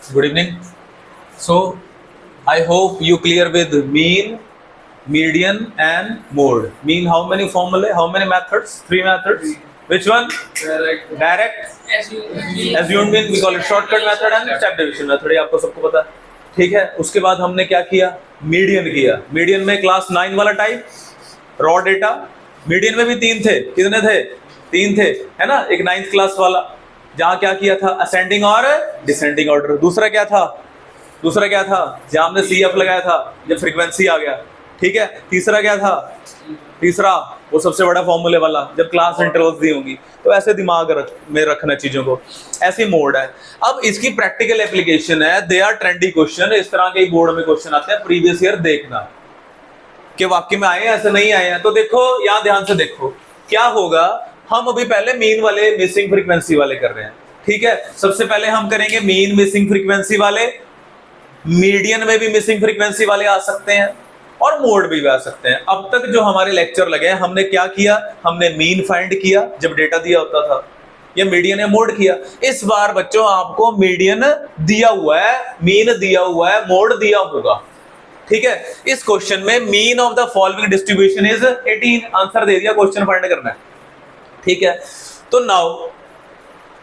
Good evening. So, I hope you clear with mean, median, and mode. Mean, how many formulae? How many methods? 3 methods. Which one? Direct. Assumed mean we call it shortcut method and step division method. ये आपको सबको पता है. ठीक है. उसके बाद हमने क्या किया? मीडियन किया. मीडियन में क्लास 9 वाला टाइप, रॉ डेटा. मीडियन में भी 3 थे. कितने थे? 3 थे, है ना. एक 9th क्लास वाला जहां क्या किया था? असेंडिंग और डिसेंडिंग ऑर्डर. दूसरा क्या था? जहां हमने CF लगाया था जब फ्रीक्वेंसी आ गया. ठीक है. तीसरा क्या था? तीसरा वो सबसे बड़ा फॉर्मूले वाला जब क्लास इंटरवल्स दी होंगी. तो ऐसे दिमाग में रखना चीजों को. ऐसी मोड है. अब इसकी प्रैक्टिकल एप्लीकेशन है. They are trendy question. इस तरह के बोर्ड में क्वेश्चन आते हैं. प्रीवियस ईयर देखना कि वाकई में आए हैं ऐसे नहीं आए हैं. तो देखो यहां ध्यान से देखो क्या होगा. हम अभी पहले मीन वाले मिसिंग फ्रीक्वेंसी वाले कर रहे हैं. ठीक है. सबसे पहले हम करेंगे मीन मिसिंग फ्रीक्वेंसी वाले. मीडियन में भी मिसिंग फ्रीक्वेंसी वाले आ सकते हैं और मोड भी आ सकते हैं. अब तक जो हमारे लेक्चर लगे हैं हमने क्या किया? हमने मीन फाइंड किया जब डेटा दिया होता था, या मीडियन या मोड किया. इस बार बच्चों आपको मीडियन दिया हुआ है, मीन दिया हुआ है, मोड दिया होगा. ठीक है. इस क्वेश्चन में mean of the following distribution is 18. Answer दे दिया, क्वेश्चन फाइंड करना है. ठीक है. तो नाउ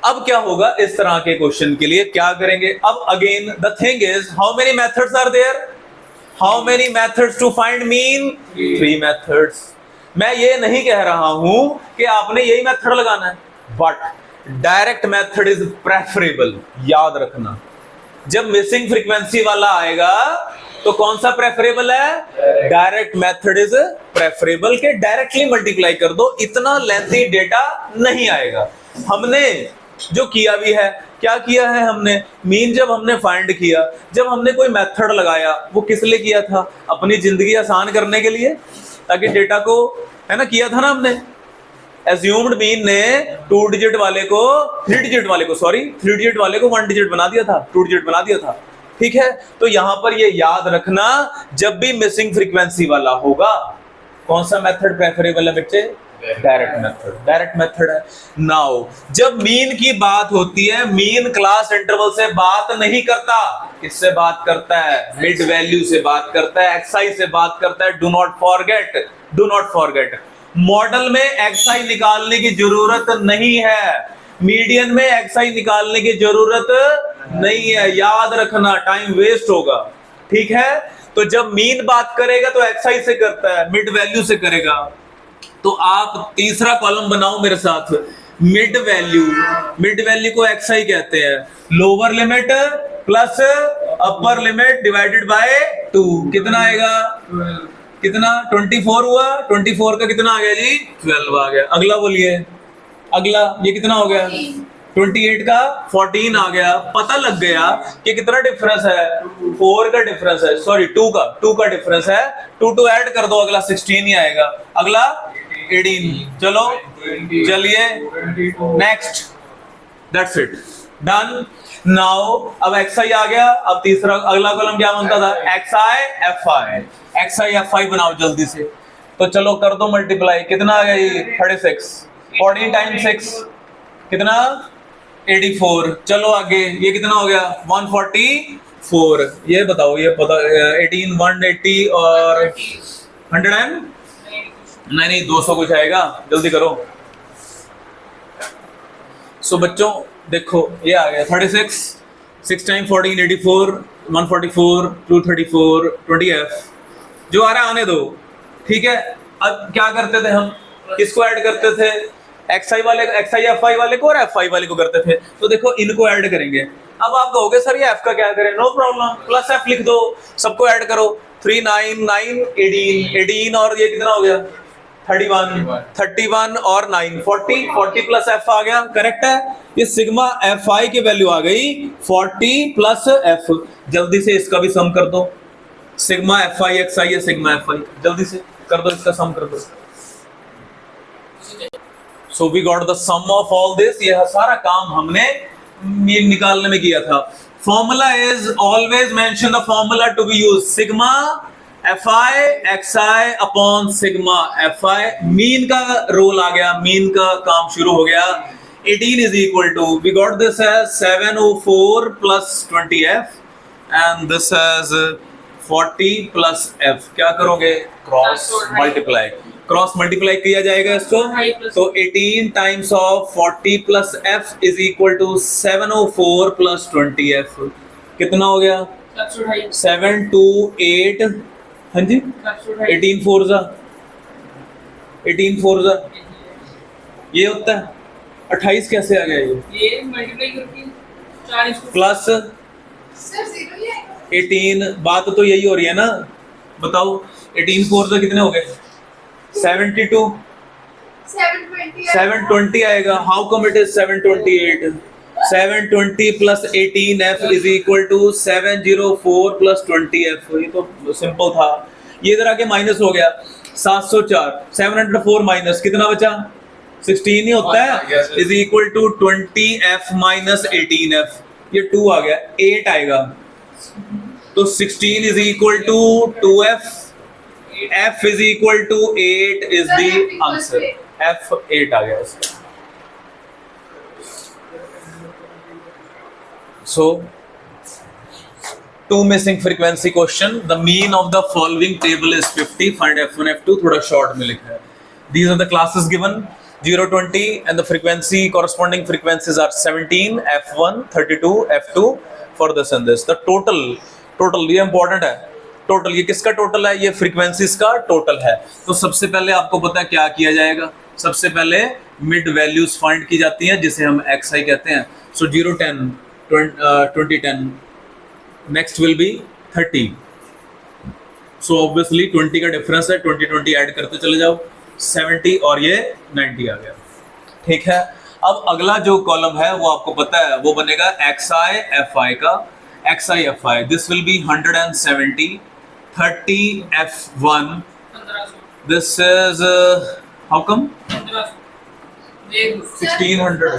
अब क्या होगा इस तरह के क्वेश्चन के लिए क्या करेंगे? अब again the thing is how many methods are there? How many methods to find mean? 3 methods. मैं ये नहीं कह रहा हूं कि आपने यही मेथड लगाना है, but direct method is preferable. याद रखना, जब मिसिंग फ्रीक्वेंसी वाला आएगा तो कौन सा प्रेफरेबल है? Direct method is preferable. के डायरेक्टली मल्टीप्लाई कर दो, इतना लेंथी डेटा नहीं आएगा. हमने जो किया भी है, क्या किया है हमने? मीन जब हमने फाइंड किया, जब हमने कोई मेथड लगाया, वो किस लिए किया था? अपनी जिंदगी आसान करने के लिए, ताकि डेटा को, है ना, किया था ना हमने. एज्यूम्ड मीन ने 3 डिजिट वाले को 1 डिजिट वाले को 1 डिजिट बना दिया था, 2 डिजिट बना दिया था. ठीक है. तो यहां पर ये याद रखना, जब भी मिसिंग फ्रीक्वेंसी वाला होगा, कौन सा मेथड प्रेफरेबल है बच्चे? डायरेक्ट मेथड है. नाउ जब मीन की बात होती है, मीन क्लास इंटरवल से बात नहीं करता. किससे बात करता है? मिड वैल्यू से बात करता है, एक्सआई से बात करता है. डू नॉट फॉरगेट मॉडल में एक्सआई निकालने की जरूरत नहीं है, मीडियन में एक्सआई निकालने की जरूरत नहीं है. याद रखना, टाइम वेस्ट होगा. ठीक है. तो जब मीन बात करेगा तो एक्सआई से करता है, मिड वैल्यू से करेगा. तो आप तीसरा कॉलम बनाओ मेरे साथ. मिड वैल्यू को एक्सआई कहते हैं. Lower limit plus upper limit divided by 2. कितना आएगा? कितना? 24 हुआ. 24 का कितना आ गया जी? 12 आ गया. अगला बोलिए. अगला ये कितना हो गया? 28 का 14 आ गया. पता लग गया कि कितना डिफरेंस है? 4 का डिफरेंस है, सॉरी 2 का डिफरेंस है. 2 ऐड कर दो, अगला 16 ही आएगा. अगला 18. चलो चलिए next. That's it, done. Now अब एक्सआई आ गया. अब तीसरा अगला कॉलम क्या बनता था? एक्सआई एफआई बनाओ जल्दी से. तो चलो कर दो मल्टीप्लाई. कितना आ गया ये? 36. 14 टाइम्स 6 कितना? 84. चलो आगे, ये कितना हो गया? 144. ये बताओ, ये पता 18 180 और 100 नहीं 200 कुछ आएगा. जल्दी करो. सो बच्चों देखो ये आ गया 36. 6 टाइम 14 84 144 234 20f. जो आ रहा है आने दो. ठीक है. अब क्या करते थे हम? किसको ऐड करते थे? एक्सआई एफआई वाले को और एफआई वाले को करते थे. तो देखो इनको ऐड करेंगे. अब आप कहोगे सर ये एफ का क्या करें? नो प्रॉब्लम, प्लस एफ लिख दो, सबको ऐड करो. 3 9 9 18 और ये कितना हो गया? 31 और 9 40 प्लस एफ आ गया. करेक्ट है. ये सिग्मा एफ आई की वैल्यू आ गई 40 प्लस एफ. जल्दी से इसका भी सम कर दो. सिग्मा एफ आई एक्स आई है, सिग्मा एफ आई. जल्दी से कर दो, इसका सम कर दो. So we got the sum of all this. ये सारा काम हमने मीन निकालने में किया था. Formula is always mention the formula to be used. Sigma fi xi upon sigma fi. Mean का रोल आ गया, मीन का काम शुरू हो गया. 18 is equal to, we got this as 704 plus 20f and this as 40 plus f. क्या करोगे? क्रॉस मल्टीप्लाई, क्रॉस मल्टीप्लाई किया जाएगा इसको, तो 18 times of 40 plus f is equal to 704 plus 20f. कितना हो गया? 728. हाँ जी, 18 फोर जा, 18 फोर जा, ये होता है 28. कैसे आ गया ये मल्टीप्लाई करके प्लस 18? बात तो यही हो रही है ना, बताओ 18 फोर से कितने हो गए? 72. 720 आएगा. How come it is 728? 720 plus 18f is equal to 704 plus 20f. ये तो सिंपल था. ये इधर आके माइनस हो गया. 704, 704 माइनस कितना बचा? 16 ही होता है, is equal to 20f minus 18f. ये 2 आ गया, 8 आएगा, तो 16 is equal to 2f. f is equal to 8 is the answer. f 8 आ गया इसका. So, 2 missing frequency question. The mean of the following table is 50. Find f1, f2. थोड़ा short में लिखा है. These are the classes given. 0, 20 and the frequency corresponding frequencies are 17, f1, 32, f2 for this and this. The total ये important है. Total ये किसका total है? ये फ्रीक्वेंसीज का टोटल है. तो सबसे पहले आपको पता है क्या किया जाएगा? सबसे पहले मिड वैल्यूज फाइंड की जाती हैं जिसे हम xi कहते हैं. सो 0, 10, 20, 10. Next will be 30. So obviously 20 का डिफरेंस है, 20, 20 ऐड करते चले जाओ, 70 और ये 90 आ गया. ठीक है. अब अगला जो कॉलम है वो आपको पता है, वो बनेगा xi fi का. xi fi, this will be 170. 30 f1, this is how come 1600?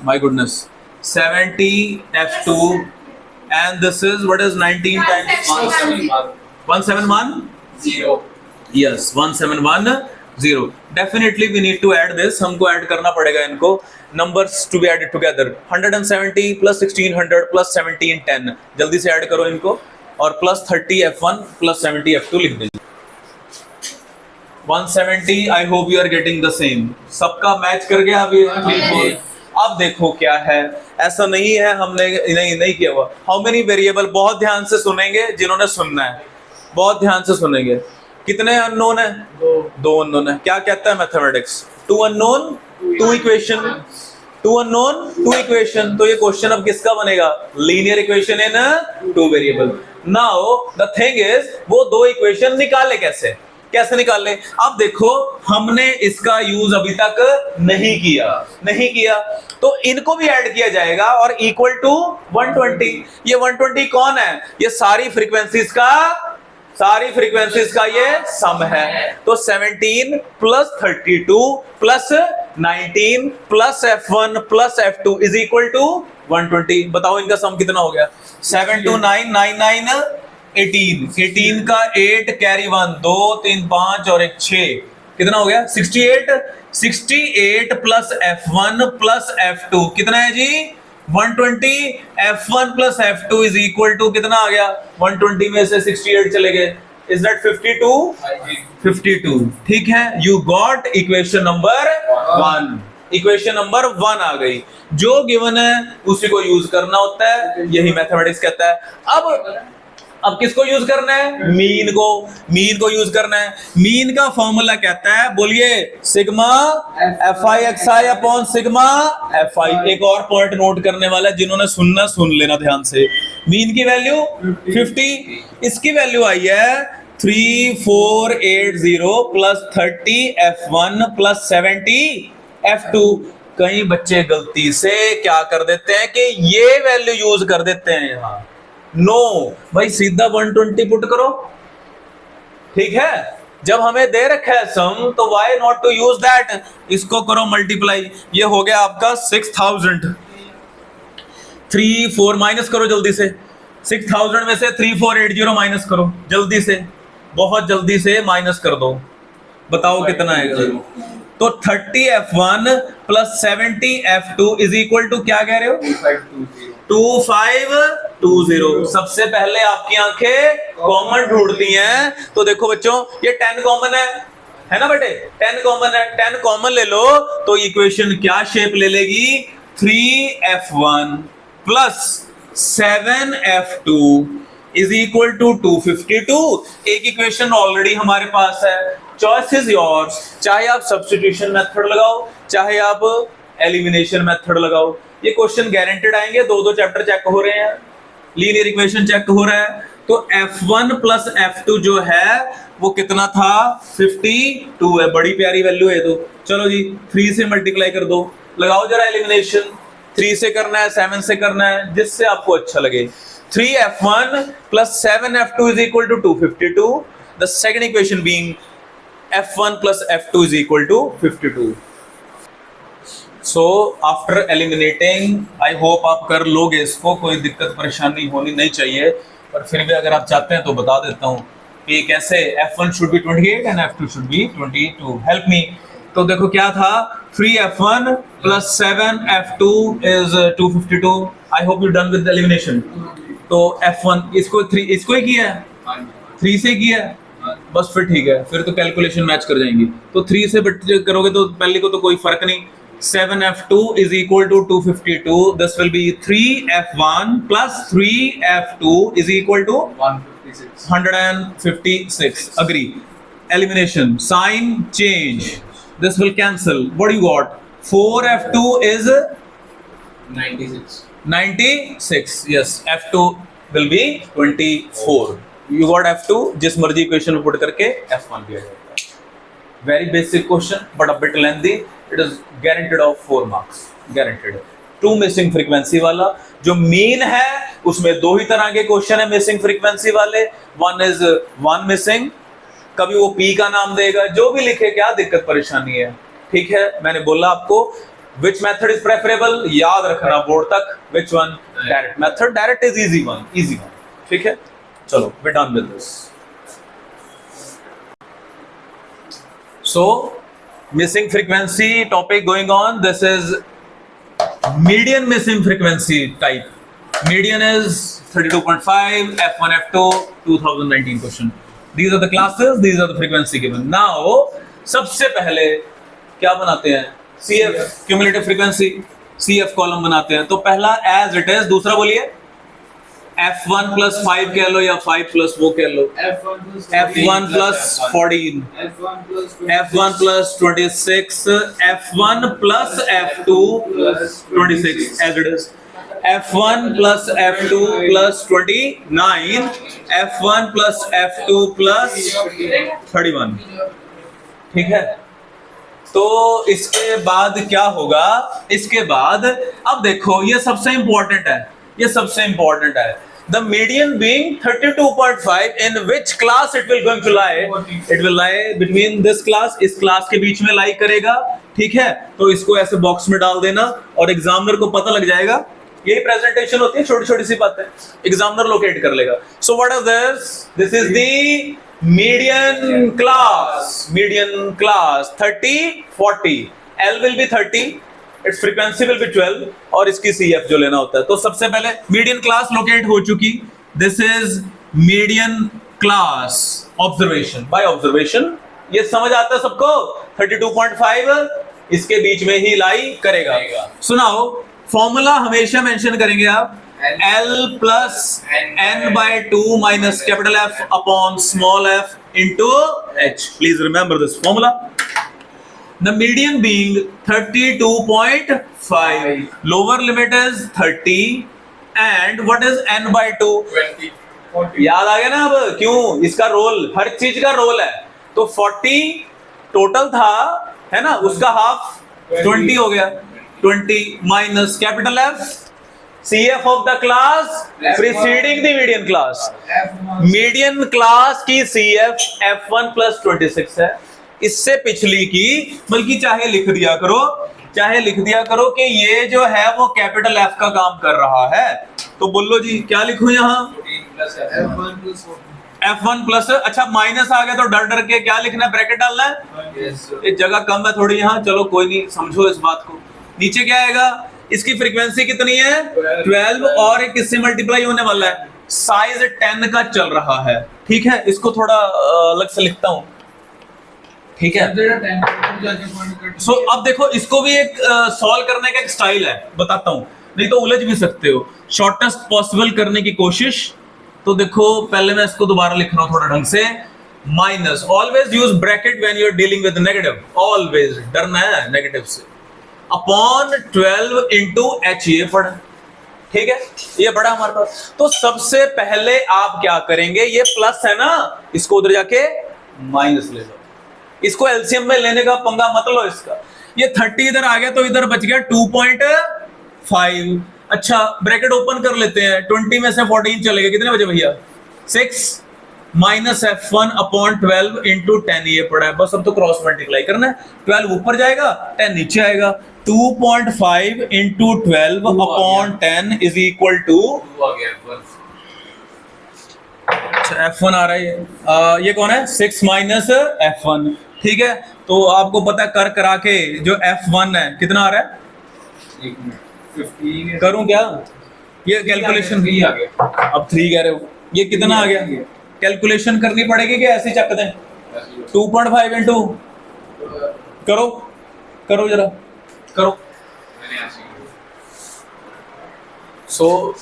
My goodness. 70 f2 and this is what is 19 times 171? Yes, 1710. Definitely we need to add this. हमको ऐड करना पड़ेगा इनको. Numbers to be added together. 170 plus 1600 plus 1710. जल्दी से add करो इनको और plus 30 f1 plus 70 f2 लिख दीजिए. 170. I hope you are getting the same. सबका मैच कर गया अभी. अब देखो क्या है, ऐसा नहीं है हमने नहीं किया हुआ. How many variable? बहुत ध्यान से सुनेंगे जिन्होंने सुनना है, बहुत ध्यान से सुनेंगे. कितने अननोन है? 2 अननोन है. क्या कहता है mathematics? 2 unknown 2 equation. 2 unknown 2 equation. तो ये क्वेश्चन अब किसका बनेगा? Linear equation in 2 variable. Now the thing is, वो 2 इक्वेशन निकाले कैसे निकाले? अब देखो हमने इसका यूज अभी तक नहीं किया, तो इनको भी ऐड किया जाएगा और इक्वल टू 120. ये 120 कौन है? ये सारी फ्रीक्वेंसीज का ये सम है. तो 17 plus 32 plus 19 plus f1 plus f2 is equal to 120. बताओ इनका सम कितना हो गया? 7 2 9 9 9 18. 18 का 8 कैरी 1 2 3 5 और 1 6. कितना हो गया? 68. 68 प्लस f1 प्लस f2 कितना है जी? 120. f1 plus f2 is equal to कितना आ गया? 120 में से 68 चले गए. Is that 52? 52. ठीक है. You got equation number 1. Equation number 1 आ गई. जो गिवन है उसी को यूज करना होता है, यही मैथमेटिक्स कहता है. अब किसको यूज करना है? मीन को यूज करना है. मीन का फॉर्मूला कहता है, बोलिए, sigma fi xi upon sigma fi. एक और पॉइंट नोट करने वाला है, जिन्होंने सुनना सुन लेना ध्यान से. मीन की वैल्यू 50, इसकी वैल्यू आई है 3480 प्लस 30 f1 प्लस 70 f2. कई बच्चे गलती से क्या कर देते हैं कि ये वैल्यू यूज कर देते हैं यहाँ. नो भाई, सीधा 120 पुट करो. ठीक है. जब हमें दे रखा है सम, तो why not to use that. इसको करो मल्टीप्लाई. ये हो गया आपका 6000. 3 4 माइनस करो जल्दी से. 6000 में से 3480 माइनस करो जल्दी से, बहुत जल्दी से माइनस कर दो. बताओ कितना आएगा? तो 30f1 plus 70f2 is equal to क्या कह रहे हो? 2520। सबसे पहले आपकी आंखें कॉमन ढूंढती हैं, तो देखो बच्चों ये 10 कॉमन है ना बेटे, 10 कॉमन है, 10 कॉमन ले लो तो इक्वेशन क्या शेप ले लेगी? 3f1 plus 7f2 is equal to 252। एक इक्वेशन ऑलरेडी हमारे पास है, चॉइस इज योर्स, चाहे आप सब्स्टिट्यूशन मेथड लगाओ चाहे आप एलिमिनेशन मेथड लगाओ, ये क्वेश्चन गारंटेड आएंगे। दो चैप्टर चेक हो रहे हैं, लीनियर इक्वेशन चेक हो रहा है, तो f1 प्लस f2 जो है वो कितना था? 52 है, बड़ी प्यारी वैल्यू है। तो चलो जी 3 से मल्टीप्लाई कर दो, लगाओ जरा एलिमिनेशन, 3 से करना है 7 से करना है, जिससे आपको अच्छा लगे। 3f1 plus 7f2 is equal to 252. The second equation being f1 plus f2 is equal to 52. So after eliminating, I hope आप कर लोगे इसको, कोई दिक्कत परेशानी होनी नहीं चाहिए, पर फिर भी अगर आप चाहते हैं तो बता देता हूँ कि कैसे। f1 should be 28 and f2 should be 22. Help me. तो देखो क्या था, 3f1 plus 7f2 is 252. I hope you done with the elimination. तो f1 इसको 3 इसको ही किया है, 3 से किया है, बस फिर ठीक है, फिर तो कैलकुलेशन मैच कर जाएंगी। तो 3 से करोगे तो पहले को तो कोई फर्क नहीं। 7f2 is equal to 252. This will be 3f1 plus 3f2 is equal to 156. Agree. Elimination. Sign change. This will cancel. What do you got? 4f2 is 96. Yes. f2 will be 24. You got f2. जिस मर्जी equation में put करके f1 दिया जाएगा। Very basic question, but a bit lengthy. It is guaranteed of 4 marks. Guaranteed. 2 missing frequency वाला जो mean है, उसमें 2 ही तरह के क्वेश्चन है missing frequency वाले। One is one missing, कभी वो P का नाम देगा, जो भी लिखे क्या दिक्कत परेशानी है, ठीक है। मैंने बोला आपको which method is preferable, याद रखना बोर्ड तक। Which one? Direct method. Direct is easy one, ठीक है। चलो we're done with this. So missing frequency topic going on. This is median missing frequency type. Median is 32.5, f1 f2 2019 question. These are the classes, these are the frequency given. Now सबसे पहले क्या बनाते हैं? CF cumulative frequency, CF column बनाते हैं। तो पहला as it is, दूसरा बोलिए f1 plus 5 कह लो या 5 plus वो कह लो, f1 plus 14, f1 plus 26, f1 plus f2 26 as it is, f1 plus f2 plus 29, f1 plus f2 plus 31, ठीक है। तो इसके बाद क्या होगा? इसके बाद अब देखो ये सबसे इंपॉर्टेंट है, ये सबसे इंपॉर्टेंट है। The median being 32.5, in which class it will going to lie? It will lie between this class, इस क्लास के बीच में लाई करेगा, ठीक है। तो इसको ऐसे बॉक्स में डाल देना और एग्जामिनर को पता लग जाएगा। यही प्रेजेंटेशन होती है, छोटी छोटी सी बातें एग्जामिनर लोकेट कर लेगा। So what is this? This is the median class. Median class 30, 40. L will be 30. Its frequency will be 12 और इसकी CF जो लेना होता है। तो सबसे पहले मीडियन क्लास लोकेट हो चुकी। This is median class observation by observation. ये समझ आता है सबको? 32.5 इसके बीच में ही लाई करेगा। सुनाओ फॉर्मूला हमेशा मेंशन करेंगे आप, L plus n/2 minus capital F upon small f into h. Please remember this formula. The median being 32.5. Lower limit is 30 and what is n/2? 20. याद आ गया ना अब क्यों? इसका रोल, हर चीज का रोल है। तो 40 टोटल था, है ना, उसका हाफ 20 हो गया। 20 minus capital F, CF of the class preceding the median class. Median class की CF F1 plus 26 है। इससे पिछली की, बल्कि चाहे लिख दिया करो कि ये जो है वो कैपिटल F का काम कर रहा है। तो बोलो जी क्या लिखूं यहाँ? F1 प्लस, अच्छा माइनस आ गया तो डर डर के क्या लिखना है, ब्रैकेट डालना है। ये जगह कम है थोड़ी यहाँ, चलो कोई नहीं, समझो इस बात को। नीचे क्या आएगा, इसकी फ्रीक्वेंसी कितनी है 12 और एक किससे मल्टीप्लाई होने वाला है, साइज 10 का चल रहा है, ठीक है। इसको थोड़ा अलग से लिखता हूं, ठीक है। सो अब देखो इसको भी एक सॉल्व करने का एक स्टाइल है, बताता हूं, नहीं तो उलझ भी सकते हो। शॉर्टेस्ट पॉसिबल करने की कोशिश, तो देखो पहले मैं इसको दोबारा लिख रहा हूं थोड़ा ढंग से। Minus, always use bracket when you are dealing with negative, always, डरना है नेगेटिव से। अपॉन 12 इंटू एच, ये पढ़ा, ठीक है, ये बड़ा हमारे पास। तो सबसे पहले आप क्या करेंगे, ये प्लस है ना, इसको उधर जाके माइनस ले लो, इसको एलसीएम में लेने का पंगा मत लो इसका। ये 30 इधर आ गया तो इधर बच गया 2.5। अच्छा ब्रैकेट ओपन कर लेते हैं, 20 में से 14 चलेगा, कितने बचे भैया 6 माइनस F1 अपॉन 12 इंटू 10, ये पड़ा है। बस अब तो क्रॉस मल्टीप्लाई करना है, 12 ऊपर जाएगा 10 नीचे आएगा, 2.5 into 12 upon 10 is equal to, अच्छा F1 आ रहा है, ये कौन है 6 माइनस F1, ठीक है। तो आपको पता है कर करा के जो F1 है कितना आ रहा है, 15 करूं क्या, ये कैलकुलेशन आ गया, अब 3 कह रहे हो, ये कितना आ गया, कैलकुलेशन करनी पड़ेगी कि ऐसे चक दें, 2.5 इंटू करो, करो जरा करो। So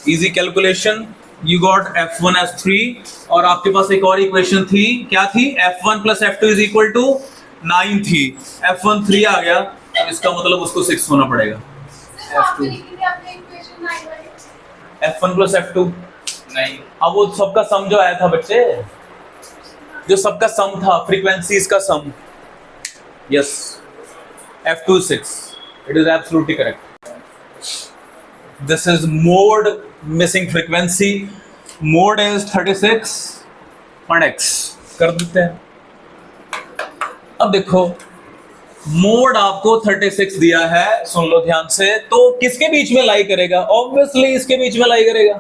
easy calculation, you got F1 as 3, और आपके पास एक और इक्वेशन थी, क्या थी, F1 plus F2 is equal to 9 थी, F1 3 आ गया, तो इसका मतलब उसको 6 होना पड़ेगा। F1 प्लस F2 नहीं, अब वो सबका सम जो आया था बच्चे, जो सबका सम था, फ्रीक्वेंसीज का सम, yes F2 is 6, it is absolutely correct. This is mode missing frequency, mode is 36 and x कर देते हैं। अब देखो मोड आपको 36 दिया है, सुन लो ध्यान से, तो किसके बीच में लाई करेगा, ऑब्वियसली इसके बीच में लाई करेगा।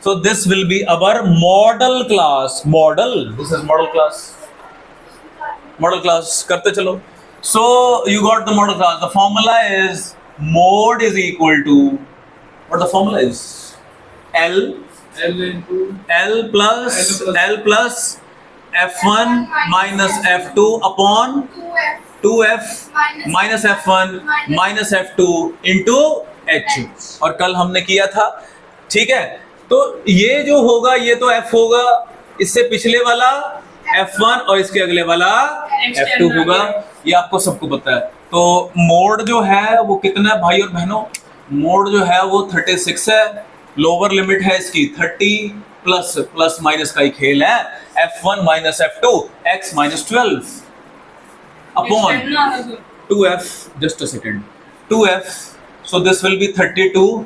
So this will be our model class, model, this is model class, model class करते चलो। So you got the model class, the formula is mode is equal to, what the formula is, L into L plus F1 minus F2 upon 2F minus F1 minus F2 into H, और कल हमने किया था, ठीक है। तो ये जो होगा ये तो F होगा, इससे पिछले वाला F1 और इसके अगले वाला F2 होगा, ये आपको सबको पता है। तो मोड जो है वो कितना है भाई और बहनों, मोड जो है वो 36 है, लोअर लिमिट है इसकी 30, प्लस प्लस माइनस का ही खेल है, F1 minus F2 x minus 12 upon 2F, just a second, 2F, so this will B 32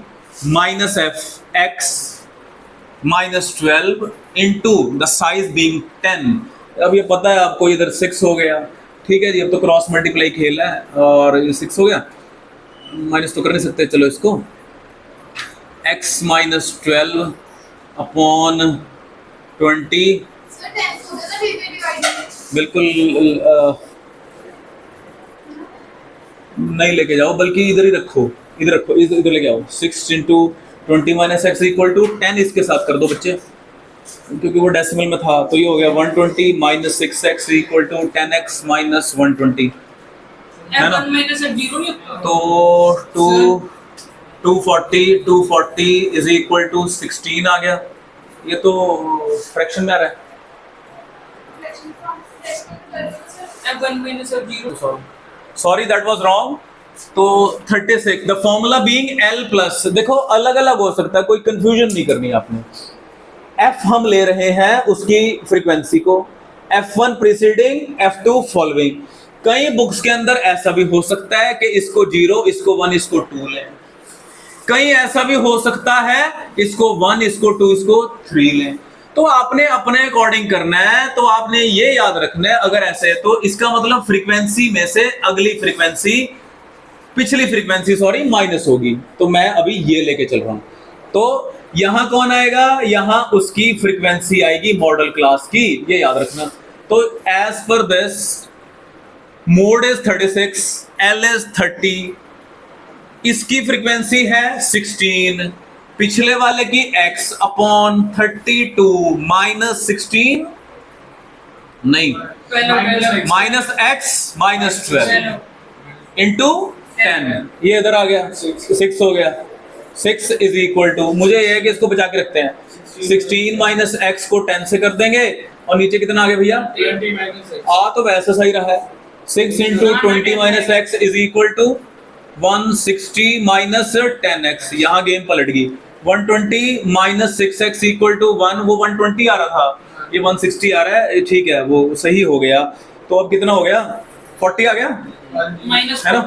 minus F x minus 12 into the size being 10। अब ये पता है आपको, इधर 6 हो गया, ठीक है जी, अब तो क्रॉस मल्टीप्लाई खेल है, और ये 6 हो गया, माइनस तो कर नहीं सकते, चलो इसको x माइनस 12 अपॉन 20, बिल्कुल नहीं लेके जाओ, बल्कि इधर ही रखो, इधर रखो, इधर लेके आओ, 6 into 20 minus x equal to 10, इसके साथ कर दो बच्चे, क्योंकि वो डेसिमल में था, तो ये हो गया 120 minus 6x equal to 10x minus 120, है ना। तो 240 इज इक्वल टू 16 आ गया, ये तो फ्रैक्शन में आ रहा है, सॉरी दैट वाज रॉन्ग। तो 36, the formula being L plus, देखो अलग अलग हो सकता है, कोई कंफ्यूजन नहीं करनी आपने। F हम ले रहे हैं उसकी फ्रीक्वेंसी को, F1 प्रीसीडिंग F2 फॉलोइंग। कई बुक्स के अंदर ऐसा भी हो सकता है कि इसको 0, इसको 1, इसको 2 लें, कहीं ऐसा भी हो सकता है इसको 1, इसको 2, इसको 3 लें। तो आपने अपने अकॉर्डिंग करना है, तो आपने ये याद रखना है, अगर ऐसे है तो इसका मतलब फ्रीक्वेंसी में से अगली फ्रीक्वेंसी, पिछली फ्रीक्वेंसी सॉरी माइनस होगी, तो मैं अभी ये लेके चल रहा हूं। तो यहां कौन आएगा, यहां उसकी फ्रीक्वेंसी आएगी मॉडल क्लास की, ये याद रखना। तो as per this mode is 36, L is 30, इसकी फ्रीक्वेंसी है 16, पिछले वाले की x अपॉन 32 माइनस 16 नहीं माइनस x माइनस 12 इंटू 10, ये इधर आ गया 6 हो गया। 6 इज इक्वल टू, मुझे ये है कि इसको बचा के रखते हैं, 16 माइनस एक्स को 10 से कर देंगे और नीचे कितना आ गया भैया 20 तो वैसे सही रहा है। 6 into 20 minus x is equal to 160 minus 10x, यहाँ गेम पलट गई। 120 माइनस 6x इक्वल टू 1, वो 120 आ रहा था, ये 160 आ रहा है, ठीक है वो सही हो गया। तो अब कितना हो गया 40 आ गया है ना,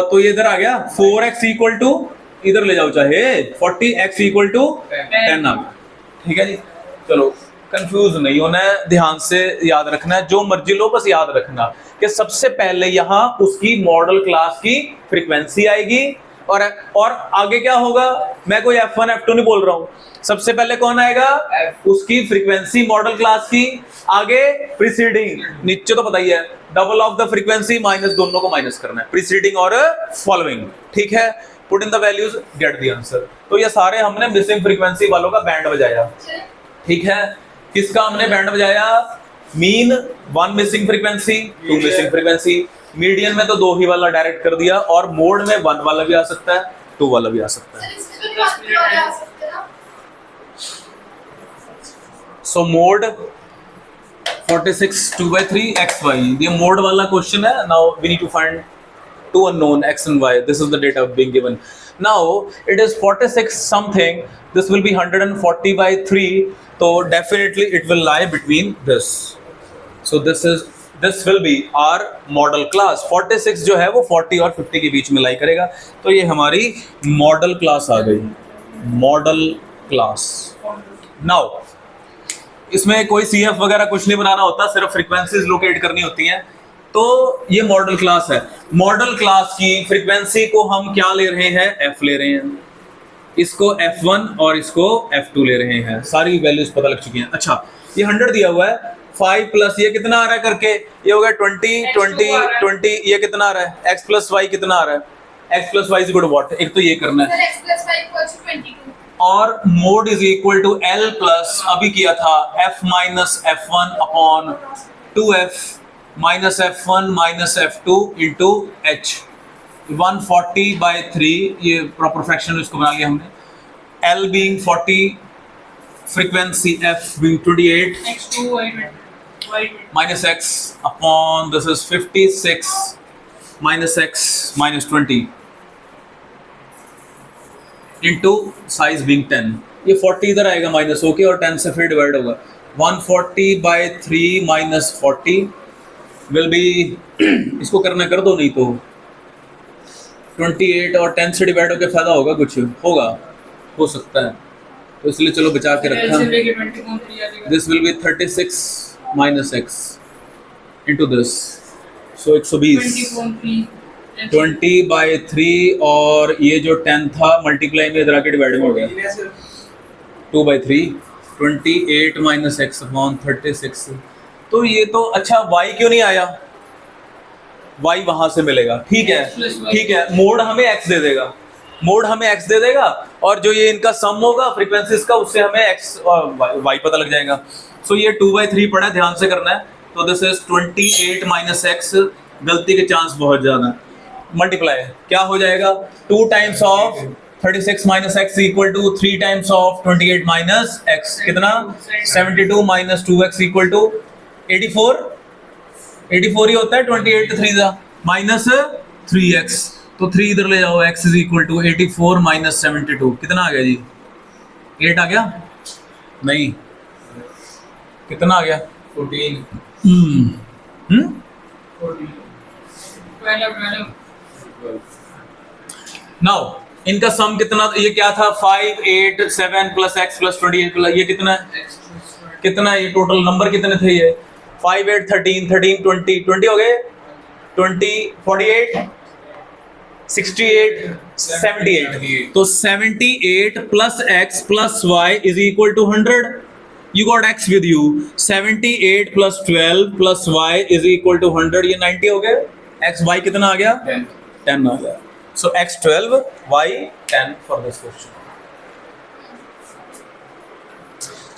तो ये इधर आ गया 4x इक्वल टू, इधर ले जाओ चाहे 40x इक्वल टू 10 आ गया, ठीक है जी। चलो कंफ्यूज नहीं होना है, ध्यान से याद रखना है, जो मर्जी लो बस याद रखना कि सबसे पहले यहां उसकी मॉडल क्लास की फ्रीक्वेंसी आएगी और आगे क्या होगा, मैं कोई F1 F2 नहीं बोल रहा हूं, सबसे पहले कौन आएगा उसकी फ्रीक्वेंसी मॉडल क्लास की, आगे प्रीसीडिंग, नीचे तो पता ही है double of the frequency minus दोनों को माइनस करना है, प्रीसीडिंग और फॉलोइंग, ठीक है। Put in the values get the answer. तो ये सारे हमने मिसिंग फ्रीक्वेंसी वालों का बैंड बजाया, ठीक है। किसका हमने बैंड बजाया, mean 1 missing frequency, 2 missing frequency, median में तो 2 ही वाला डायरेक्ट कर दिया, और मोड में 1 वाला भी आ सकता है 2 वाला भी आ सकता है। सो मोड 46 2/3 xy, ये मोड वाला क्वेश्चन है। Now we need to find two unknown x and y, this is the data being given. Now it is 46 something, this will be 140/3, so definitely it will lie between this, so this will be our model class। 46 जो है वो 40 और 50 के बीच में लाई करेगा, तो ये हमारी मॉडल क्लास आ गई, मॉडल क्लास। नाउ इसमें कोई CF वगैरह कुछ नहीं बनाना होता, सिर्फ फ्रीक्वेंसीज लोकेट करनी होती हैं। तो ये मॉडल क्लास है, मॉडल क्लास की फ्रीक्वेंसी को हम क्या ले रहे हैं, f ले रहे हैं, इसको F1 और इसको F2 ले रहे हैं, सारी वैल्यूज पता लग चुकी हैं। अच्छा ये 100 दिया हुआ है, 5 प्लस ये कितना आ रहा है करके, ये हो गया 20 20 20, ये कितना आ रहा है x प्लस वाई कितना आ रहा है, x plus y is equal to what, एक तो ये करना है, x plus y equal to 22, और mode is equal to L plus अभी किया था f minus F1 upon 2f minus F1 minus F2 into H, 140/3, ये प्रॉपर फ्रैक्शन इसको बना लिया हमने, L being 40, frequency F being 28, x2 y minus x upon this is 56 minus x minus 20 into size being 10, ये 40 इधर आएगा minus होके और 10 से फिर डिवाइड होगा, 140/3 माइनस 40 विल बी, इसको करना कर दो नहीं तो 28 और 10 से डिवाइड होकर फायदा होगा, कुछ होगा हो सकता है, तो इसलिए चलो बचा के रखा। This will be 36 minus x into this, so 120 20/3, और ये जो 10 था मल्टीप्लाई में इधर आके डिवाइड में हो गया 2/3, 28 माइनस x अपॉन 36। तो ये तो अच्छा y क्यों नहीं आया, y वहां से मिलेगा, ठीक है ठीक है, मोड हमें x दे देगा, मोड हमें x दे देगा, और जो ये इनका सम होगा फ्रीक्वेंसीज का उससे हमें x और y पता लग जाएगा। सो ये 2/3 पड़ा है, ध्यान से करना है, तो दिस इज 28 माइनस x, गलती के चांस बहुत ज्यादा है, मल्टीप्लाई क्या हो जाएगा 2 times of 36 minus x equal to 3 times of 28 minus x, कितना 72 माइनस 2x इक्वल टू 84 ही होता है, 28 3 माइनस 3x, तो 3 इधर ले जाओ, x is equal to 84 minus 72, कितना आ गया जी 8 आ गया, नहीं कितना आ गया 14, 12 नाउ इनका सम कितना, ये क्या था 5 8 7 प्लस x प्लस 28 प्लस ये कितना है, कितना है, ये टोटल नंबर कितने थे, ये 5 8 13 13 20 20 हो गए, 20 48 68 78 तो 78 plus x plus y is equal to 100. You got x with you. 78 plus 12 plus y is equal to 100. ये 90 हो गया. x y कितना आ गया? 10 आ गया. So x 12 y 10 for this question.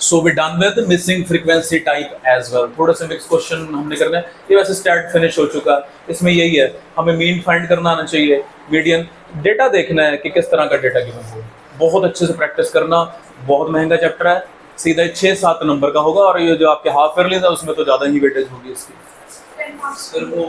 So we done with missing frequency type as well. थोड़ा सा mix question हमने करना है. ये वैसे स्टार्ट फिनिश हो चुका. इसमें यही है, हमें मीन फाइंड करना आना चाहिए, मीडियन डेटा देखना है कि किस तरह का डेटा गिवन हो. बहुत अच्छे से प्रैक्टिस करना. बहुत महंगा चैप्टर है, सीधा 6-7 नंबर का होगा और ये जो आपके हाफ ईयरली था उसमें तो ज़्यादा ही वेटेज होगी इसकी. Ten marks. सर वो